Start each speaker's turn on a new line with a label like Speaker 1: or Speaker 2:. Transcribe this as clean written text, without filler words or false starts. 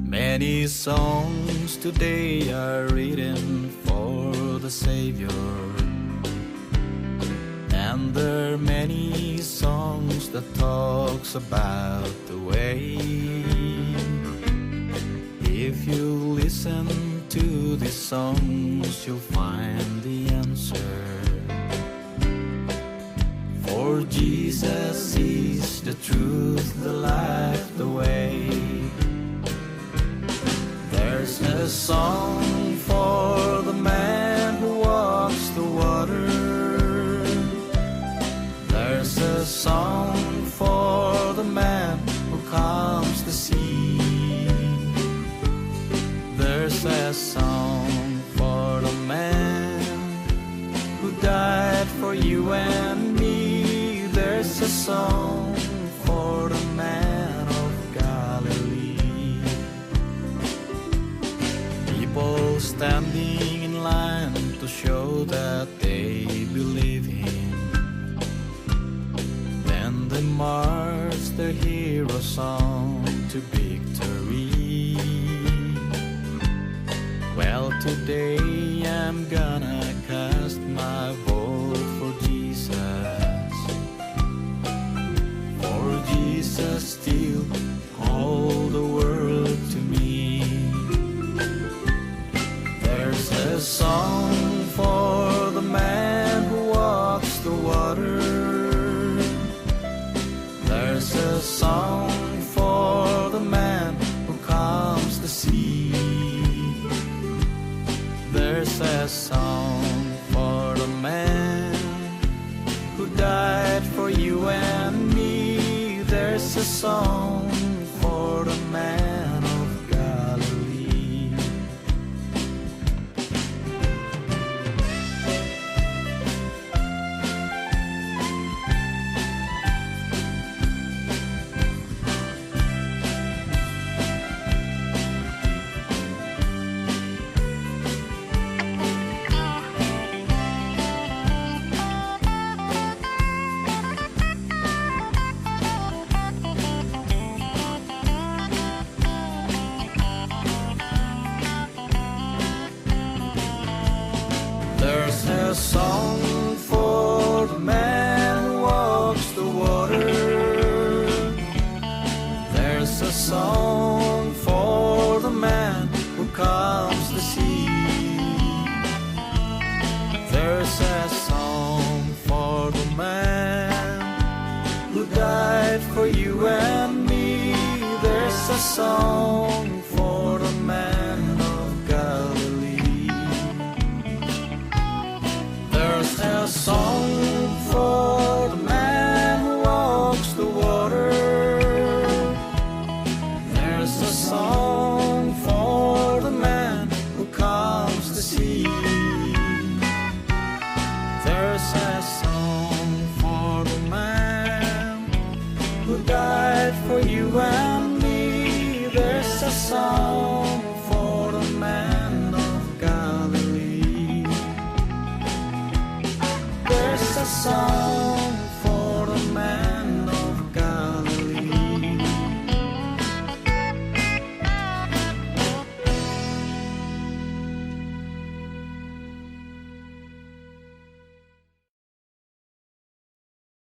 Speaker 1: Many songs today are written for the Savior, and there are many songs that talks about the way. If you listen to these songs, you'll find the answer. For Jesus is the truth, the life, the way. There's a song for the man who walks the water. There's a song for the man who calms the sea. There's a song for the man who died for you and me. There's a song for the man of Galilee. People standing in line to show that they believe him. Then they march their hero song to victory. Well, today I'm gonna cast my vote for Jesus. For Jesus still called the world to me. There's a song for the man who walks the water. There's a song for the man who calms the sea. There's a song for the man who died for you and me. There's a song for the man of Galilee. There's a song for the man who walks the water. There's a song for the man who calms the sea. There's a song for the man who died for you and me. There's a song for the man of Galilee. There's a song for the man who walks the water. There's a song for the man who calms the sea. There's a song for the man who died for you and me. There's a song for the man of Galilee. There's a song